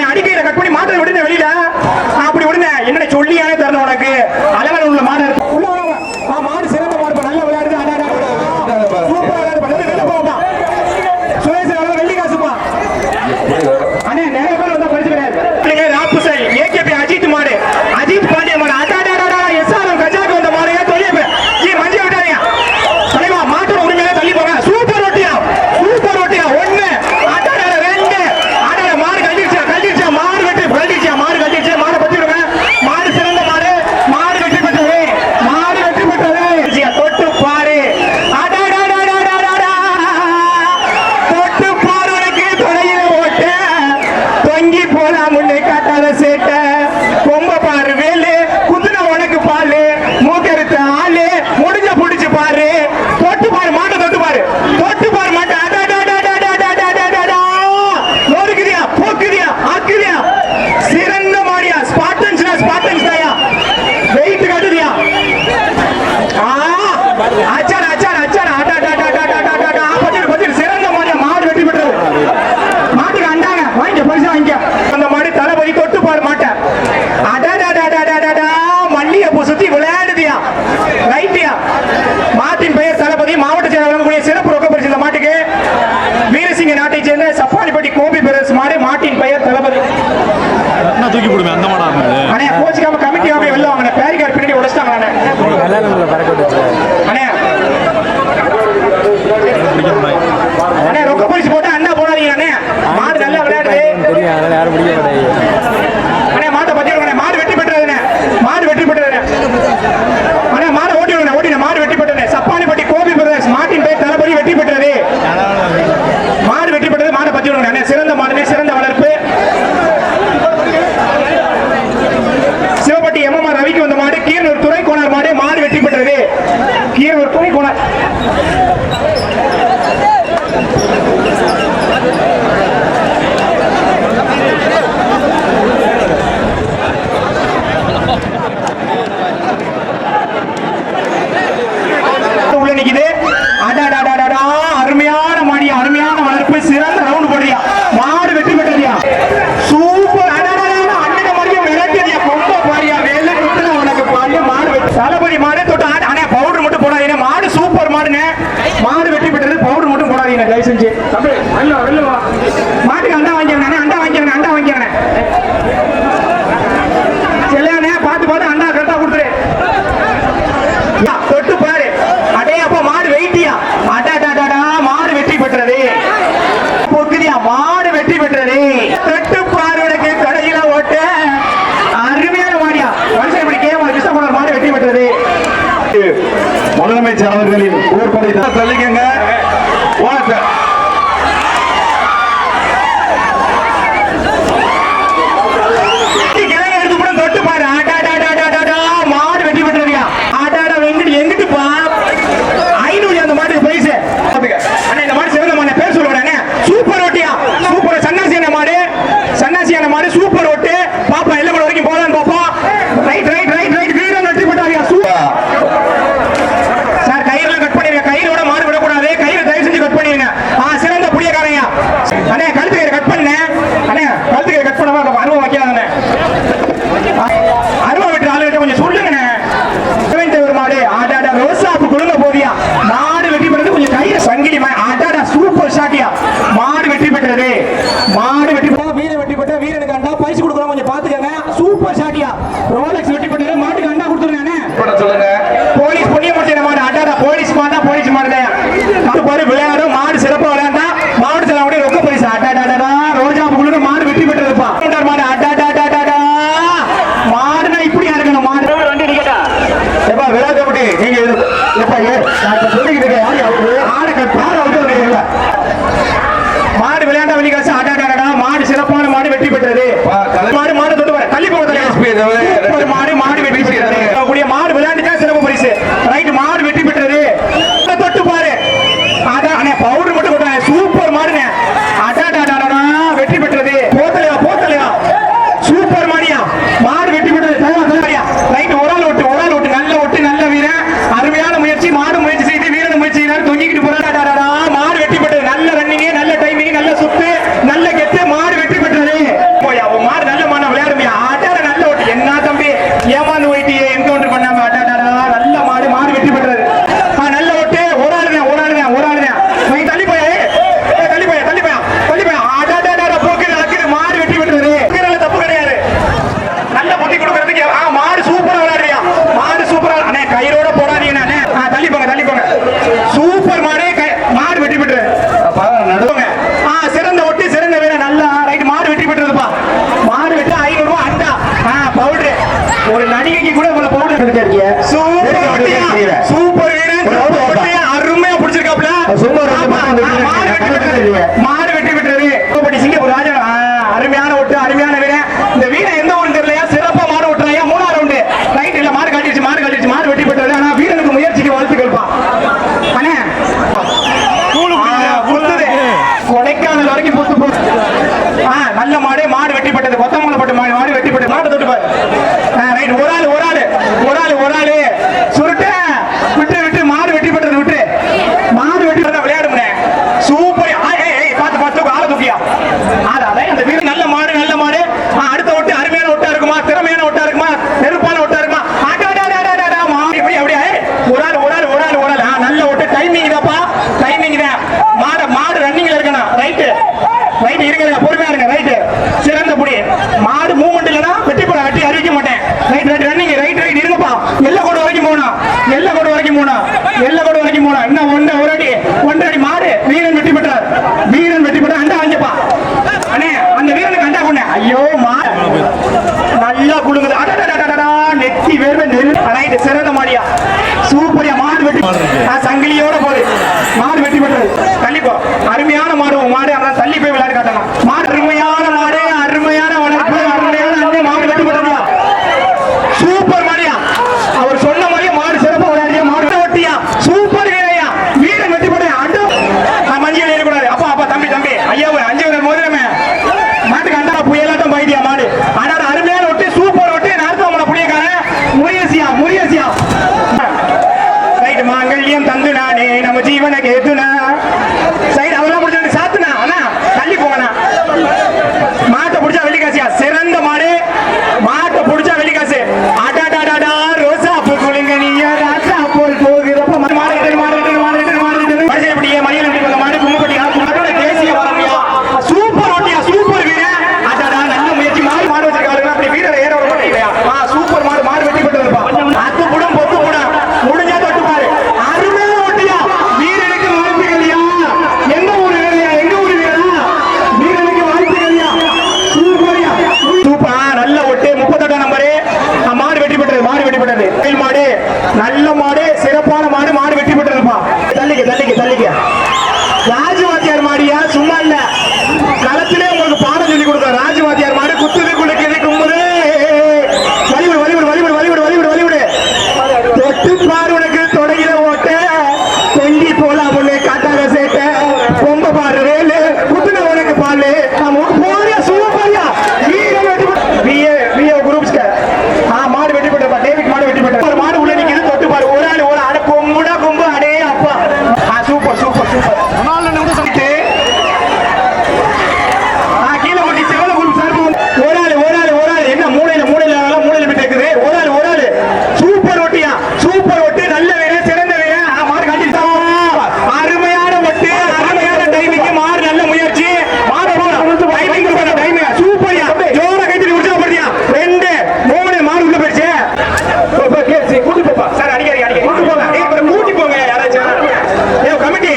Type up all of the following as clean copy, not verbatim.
அடிக்கையில cut பண்ணி மாட்டை விடுங்க வெளியில அப்படி விடுங்க என்ன சொல்லியானே தரணும் உனக்கு அழகான உள்ள மாடு மாடு சிறந்த மாடு நல்ல விளையாடுது சூப்பரா விளையாடு சுரேஷ் வெள்ளி காசுப்பா அண்ணே நிறைய பேர் வந்தா பரிசு கிடையாது ராப்புசை ஏகேபி அஜித் மாடு அஜித் பாண்டிய மாடு அடாடா எஸ்ஆர்எம் கஜாக்கு வந்த மாடு தொழில் மஞ்சள் விட்டாங்க தலைவா மாட்டு உரிமையில தள்ளி போங்க சூப்பர் ரொட்டியா ஒண்ணு அடாடா ரெண்டு அடாடா மாடு கழிச்சிருச்சா மாடு கழிச்சிருச்சா மாடு பத்தி விடுங்க மாடு சிறந்த மாடு வெற்றி பெற்றது தொட்டு பாரு தொட்டு பாரு உனக்கு தொலையில ஓட்ட தொங்கி போலாம் முன்னே காட்டாத சேட்ட கொம்ப பாரு வேலு குத்துன உனக்கு பாலு மூக்கறுத்த ஆளு முடிஞ்ச புடிச்சு பாரு தொட்டு பாரு மாட்டை தொட்டு பாரு மாட்டை நோருக்குதியா போக்குதியா ஆக்குதியா சிறந்த மாடியா ஸ்பாட்டன்ஸ் தாயா வெயிட் காட்டுதியா அச்சார சிறந்த மாடியா மாடு வெட்டி பெற்றது மாட்டுக்கு அண்டாங்க வாங்க பரிசு வாங்க அந்த மாடு தளபதி தொட்டு பாரு மாட்டேன் மல்லிகைப்பூ சுத்தி விளையாடுதியா ரைட்டியா மாட்டின் பெயர் தளபதி மாவட்ட செயலாளர் சிறப்பு ரொக்க பரிசு இந்த மாட்டுக்கு வீரசிங்க நாட்டை சேர்ந்த சப்பானிப்பட்டி கோபி பிரதேச மாடு மாட்டின் பெயர் தளபதி தூக்கி போடுவேன் அந்த மாடா அண்ணே கோச்சிக்காம கமிட்டி வாங்க வெளில வாங்க பேரிகார் பின்னாடி உடைச்சிட்டாங்க அண்ணே ரொக்க பரிசு போட்டு அண்ணா போடாதீங்க அண்ணே மாடு நல்லா விளையாடுது அண்ணே மாட்டை பத்தி மாடு வெட்டி பெற்றது அண்ணே மாடு ஓட்டின மாடு வெட்டி பெற்றது சப்பானிப்பட்டி கோபி பிரதேஷ் மாட்டின் பெயர் தளபதி வெட்டி பெற்றது மாடு வெட்டி பெற்றது மாடை பத்தி அண்ணே சிறந்த மாடுனே சிறந்த வளர்ப்பு சிவப்பட்டி எம்எம்ஆர் ரவிக்கு வந்த மாடு கீரனூர் துணை கோணர் மாடு வெட்டி பெற்றது கீரனூர் துணை கோணர் உள்ள நிக்குது அருமையான மாடியா அருமையான வளர்ப்பு சிறந்த ரவுண்ட் போடுறியா மாடு வெற்றி பெற்றதியா சூப்பர் அண்ணன் மாதிரியும் விளையாட்டியா கொம்ப பாரியா வேலை குத்துன உனக்கு பாடிய மாடு வெற்றி தளபதி மாடு தொட்டு அண்ணா பவுடர் மட்டும் போடாதீங்க மாடு சூப்பர் மாடுங்க மாடு வெற்றி பெற்றது பவுடர் மட்டும் போடாதீங்க தயவு செஞ்சு மாட்டுக்கு அண்டா வாங்கிக்கிறேன் செல்லானே பார்த்து அண்டா கரெக்டா கொடுத்துரு தொட்டு பாரு அடே அப்ப மாடு வெயிட்டியா மாடு வெற்றி பெற்றது பொக்குதியா மாடு வெற்றி பெற்றது தொட்டு பாரு உனக்கு கடையில ஓட்ட அருமையான மாடியா வரிசைப்படி கேவல கிருஷ்ணகுமார் மாடு வெற்றி பெற்றது முதலமைச்சர் அவர்களின் ஊர்படை தள்ளிக்கங்க தொட்டு பாரு மாடு வெற்றி பெற்றதுயா எங்கிட்டுப்பா 500 அந்த மாட்டுக்கு பரிசு அண்ணா இந்த மாடு சிறந்த மாடு பேர் சொல்லுவாங்க சூப்பர் ஓட்டியா சூப்பர் சன்னாசியான மாடு சூப்பர் ஓட்டு பாப்பா எல்லாம் வரைக்கும் போதான் பாப்பா ரைட் வீரன் வெற்றி பெற்றாரியா சார் கயிறுலாம் கட் பண்ணிருங்க கயிறோட மாடு விடக்கூடாது கயிறு தயவு செஞ்சு கட் பண்ணிருங்க சிறந்த புளியக்காரையா அண்ணே கழுத்து கயிறு கட் பண்ண அண்ணே கழுத்து கயிறு கட் பண்ணவா அருவா வைக்கலாங்க அருவா விட்டு ஆளுகிட்ட கொஞ்சம் சொல்லுங்கண்ணே மாடு ஆடாடா ரோசாப்பு கொடுங்க போதியா மாடு வெற்றி பெற்றது கொஞ்சம் கையில சங்கிலி ஆடாடா சூப்பர் ஷாட்டியா மாடு வெற்றி பெற்றது வீரன் வெற்றி பெற்ற வீரனுக்கு அண்டா பரிசு கொடுக்குறோம் கொஞ்சம் பாத்துக்கங்க சூப்பர் ஷாட்டியா ரோலக்ஸ் வெற்றி பெற்றது மாட்டுக்கு அண்டா கொடுத்துருங்க போலீஸ் புண்ணியமூர்த்தி மாடு ஆடாடா போலீஸ் மாடு பாரு விளையாடும் மாடு சிறப்பா விளையாண்டா மாவட்ட செயலாளர் ரொக்க பரிசு ஆடாடா ரோஜாப்பு கொடுங்க மாடு வெற்றி பெற்றதுப்பா மாடு ஆடாடா மாடுனா இப்படியா இருக்கணும் மாடு விளையாட்டு நீங்க மாடு விளையாண்ட வெளி காசு ஆடாடா மாடு சிறப்பான மாடு வெற்றி பெற்றது மாடு தொட்டு வர தள்ளி போக மாடு வெற்றி பெற்றது மாடு விளையாண்டுச்சா சிறப்பு பரிசு ரைட் மாடு வெற்றி பெற்றது தொட்டு பாரு அதான் பவுடர் மட்டும் கொட்டாங்க சூப்பர் மாடுங்க அடாடா வெற்றி பெற்றது போத்தலையா சூப்பர் மாடியா மாடு வெற்றி பெற்றது ரைட் ஒரு ஆள் ஓட்டு நல்ல வீரன் அருமையான முயற்சி மாடு முயற்சி செய்து வீரன் முயற்சி செய்தார் தொங்கிக்கிட்டு போறாடா மாடு வெற்றி பெற்றது நல்ல ரன்னிங் நல்ல டைமிங் நல்ல சுத்து நல்ல மாடு வெட்டி விட்டுறது சிங்கப்பூர் ராஜா. அருமையான ஒட்டு, அருமையான வீரன். இந்த வீரன் எந்த ஊர் தெரியலையா, சிறப்பா மாடு விட்டுறாயா. 3ஆவது ரவுண்டு ரைட் இல்ல, மாடு காட்டிடுச்சு, மாடு காட்டிடுச்சு, மாடு வெட்டி விட்டுறது. ஆனா வீரனுக்கு முயற்சிக்கு வாழ்த்துக்கள்ப்பா. அண்ணே கொடைக்கானல் வரைக்கும் புத்து போச்சு. நல்ல மாடு, மாடு வெட்டிப்பட்டது. கொத்தமங்கலப்பட்டு மாடு வெட்டிப்பட்டது. மாடு தொட்டு பாரு. ரைட். ஒரு ஆளு சுருட்ட விட்டு விட்டு மாடு வெட்டிப்பட்டது. விட்டு மாடு வெட்டிப்பட்ட விளையாடு முடியும். சூப்பர். பார்த்து ஆள தூக்கியா. அதான் அந்த வீடு. நல்ல மாடு, நல்ல மாடு. அடுத்த ஒட்டு அருமையான ஒட்டா இருக்குமா, திறமையான ஒட்டா இருக்குமா, நெருப்பான ஒட்டா இருக்குமா. நல்ல ஒட்டு. டைமிங் தான்ப்பா, டைமிங் தான். மாடு ரன்னிங்ல இருக்கணும். ரைட் இருங்க, பொறுமையா இருங்க. ரைட் சிறந்த புடி. மாடு மூவ்மெண்ட் இல்லனா வெட்டி அறிவிக்க மாட்டேன். Right running. ரைட் இருங்கப்பா. எல்ல கோடு வரைக்கும் போகணும். இன்னும் ஒன்றரை அடி மாடு. வீரன் வெட்டி பெற்றார். அண்டா வாங்கிப்பா. அண்ணே அந்த வீரனுக்கு அண்டா கொண்டு. ஐயோ மாடு நல்லா குடுங்குது. நெத்தி வேர்வை நெல். ரைட் சிறந்த மாடியா, சூப்பரியா. மாடு வெட்டி சங்கிலியோட போகுது. மாடு வெட்டி பெற்றது. தள்ளிப்போ. அருமையான மாடு. அதான் தள்ளி போய் விளையாடு காட்டலாம். மாடு அருமையான மாடு, அருமையான வளர்ப்பு, அருமையான அண்ணே. மாடு வெட்டி பெற்றா சூப்பர் மாடியா. அவர் சொன்ன மாதிரியே மாடு சிறப்பா விளையாடியா. மாடு ஒட்டியா, சூப்பர் வீரையா. வீரன் வெட்டி பெற்ற அண்டு மஞ்சள் ஏறக்கூடாது. அப்பா தம்பி ஐயா 5 விரல் மோதிரமே. மாட்டுக்கு அண்டா புயலாட்டம் பாய்டியா மாடு. ஆனால் அருமையான ஒட்டி, சூப்பர் ஒட்டி. நார்த்தவங்கள புளியக்காரன் முரியசியா. ரைட். மாங்கல்யம் தந்து நானே நம்ம ஜீவனை கேத்துனா. சைடு அவெல்லாம் முடிச்சு சாத்துனா. அண்ணா தள்ளி போங்கண்ணா. மாட்டை பிடிச்சா வெள்ளிக்காசியா. சிறந்த மாடு. மாட்டை பிடிச்சா வெள்ளிக்காசு. அடாடாடா ரோசா பூ குளிங்க நீங்க ராசா போல் போகிறப்ப மாடு கும்பப்பட்டி தேசிய வரமையா. சூப்பர் ஓட்டியா, சூப்பர் வீரன். அடாடா நல்ல முயற்சி. மாடு வச்சிருக்காங்க. அப்படி வீரரை ஏற விட மாட்டேங்கையா. சூப்பர் மாடு வெட்டி பெற்றதுப்பா. அத்து புடம் பொத்து புடம் முடிஞ்சா தொட்டு பாரு. அருமையான ஓட்டியா. வீரனுக்கு வாழ்த்துக்கள்யா. எந்த ஊரு வீரயா, எங்க ஊரு வீரா. வீரனுக்கு வாழ்த்துக்கள்யா. சூப்பர். நல்ல ஒட்டு. 38 நம்பரு. மாடு வெட்டி பெற்றது. மாடு நல்ல மாடு, சிறப்பான மாடு வெட்டி பெற்றதுப்பா. தள்ளிக்க. ராஜவாத்தியார் மாடியா, சும்மா இல்ல. களத்திலே உங்களுக்கு பாடம் சொல்லி கொடுத்த ராஜவாத்தியார் மாடு. குத்துது குளிக்குது கும்புது. வலிவிடு. தொட்டு பாரு உனக்கு தொடங்கிற ஓட்ட. தொங்கி போல பொண்ணு காட்டாக சேட்ட. பொம்ப பாரு வேலு. குத்துன உனக்கு பாலு. போறியா சூப்பரியா. குரூப்ஸ்க்கு மாடு வெட்டி போட்டப்பா. டேவிட் மாடு வெட்டி போட்ட. மாடு உள்ள நிக்குது. தொட்டு பாரு. ஒரு ஆள் அட கொம்புடா கொம்பு. அடே அப்பா. சூப்பர். கீழே முட்டி சிவல குரூப் சார்பு. ஒரு ஆள் என்ன மூளையில விட்டு இருக்குது. ஒரு ஆள் சூப்பர் ஒட்டியா. சூப்பர் ஒட்டு. நல்ல வீரன், சிறந்த வீரன். மாடு காட்டிட்டா. அருமையான ஒட்டு, அருமையான டைமிங். மாடு நல்ல முயற்சி. மாடு டைமிங் சூப்பரியா. ஜோர கைத்தி உற்சாகப்படுத்தியா. 2 3 மாடு உள்ள போயிடுச்சு. கூட்டி போப்பா சார். அடிக்க கூட்டி போங்க. கூட்டி போங்க யாராச்சும். கமிட்டி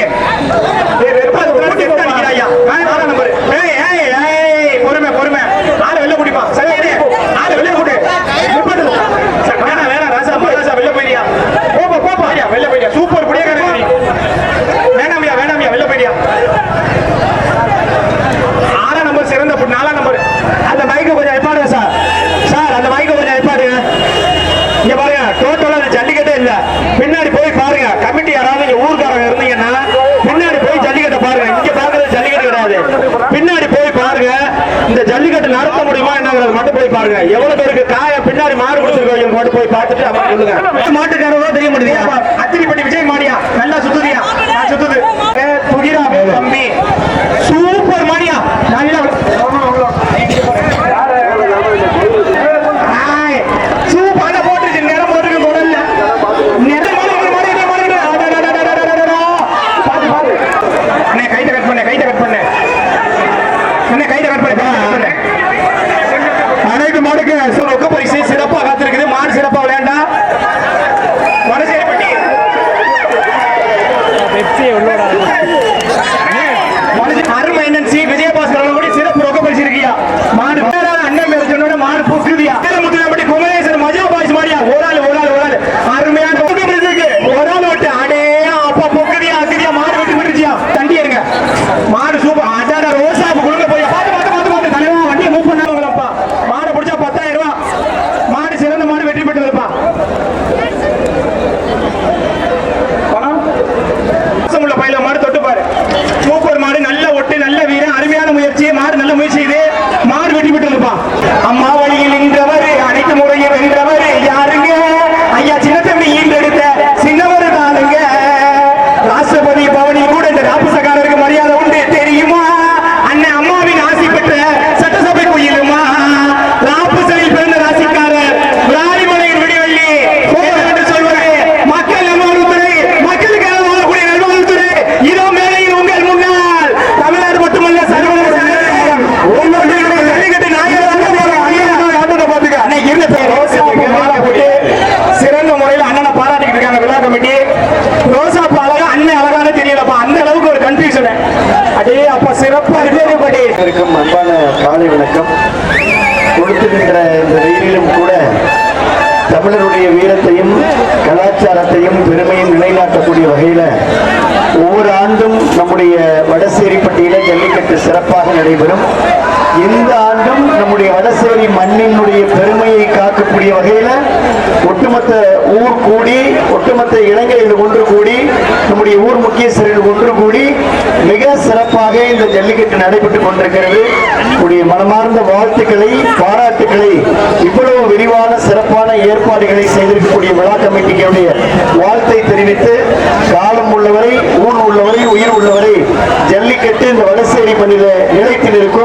பொறுமை. ஆளை வெளில கூட்டிப்பா. சரி ஆளை வெளில கூட்டு. வேணாம் ராசா வெளில போயிடியா. போப்பா வெளில போயிடியா. சூப்பர் புடியக்காரன். வேணாமியா வெளில போயிடியா. 6ஆம் நம்பர் சிறந்த 4ஆம் நம்பர். அந்த மைக்கை கொஞ்சம் எப்பாடுங்க சார். அந்த மைக்கை கொஞ்சம் எப்பாடுங்க. இங்க பாருங்க, டோட்டலா அந்த ஜல்லிக்கட்டே இல்ல. பின்னாடி போய் பாருங்க. கமிட்டி யாராவது இங்க ஊர்க்காரங்க இருந்தீங்கன்னா பின்னாடி போய் ஜல்லிக்கட்டை பாருங்க. இங்க பாக்குறது ஜல்லிக்கட்டு கிடையாது. பின்னாடி போய் பாருங்க. இந்த ஜல்லிக்கட்டு நடத்த முடியுமா என்னங்கிறது மட்டும் போய் பாருங்க. எவ்வளவு பேருக்கு காயம் பின்னாடி மாடு கொடுத்துருக்கோம் மட்டும் போய் பார்த்துட்டு அவங்க சொல்லுங்க. மாட்டுக்காரவோ தெரிய முடியுது. அத்திரிப்பட்டி விஜய் மாடியா. நல்லா சுத்துதியா. சுத்துது துகிரா தம்பி. சூப்பர் மாடியா. நல்லா சூப்பர் போட்டுச்சு. நேரம் போட்டுருக்கு குடல்ல. கைட்ட கட் பண்ணு. அனைத்து மாடுக்கு ரொக்க பரிசு சிறப்பா காத்திருக்குது. மாடு சிறப்பா விளையாண்டா. வடசேரிப்பட்டி அருமை என்என்சி விஜயபாஸ்கர் கூட சிறப்பு ரொக்க பரிசு இருக்கியா. மாடு அண்ணன் பேர் சொன்னோட மாடு பூக்குதியா. முத்துப்பட்டி குமரேசன் மஜா பாய்ஸ் மாடியா. ஒரு ஆள் அருமையான ஒரு ஆள் ஓட்டு. அடே அப்பா பூக்குதியா. மாடு வெட்டி விட்டுருச்சியா. தண்டி இருங்க. மாடு சூப்பர். அன்பான காலை வணக்கம். கொடுத்துகின்ற இந்த வெயிலிலும் கூட தமிழருடைய வீரத்தையும் கலாச்சாரத்தையும் பெருமையும் நிலைநாட்டக்கூடிய வகையில் ஒவ்வொரு ஆண்டும் நம்முடைய வடசேரிப்பட்டியில ஜல்லிக்கட்டு சிறப்பாக நடைபெறும். இந்த ஆண்டும் நம்முடைய வடசேரி மண்ணினுடைய பெருமையை காக்கக்கூடிய வகையில் ஒட்டுமொத்த ஊர் கூடி, ஒட்டுமொத்த இளைஞர்கள் ஒன்று கூடி, நம்முடைய ஊர் முக்கியஸ்தர்கள் ஒன்று கூடி மிக சிறப்பாக இந்த ஜல்லிக்கட்டு நடைபெற்றுக் கொண்டிருக்கிறது. உடைய மனமார்ந்த வாழ்த்துக்களை, பாராட்டுக்களை, இவ்வளவு விரிவான சிறப்பான ஏற்பாடுகளை செய்திருக்கக்கூடிய விழா கமிட்டிக்கு வாழ்த்தை தெரிவித்து, காலம் உள்ளவரை, ஊர் உள்ளவரை, உயிர் உள்ளவரை ஜல்லிக்கட்டு இந்த வடசேரி மண்ணில நிலைத்து நிற்கும்.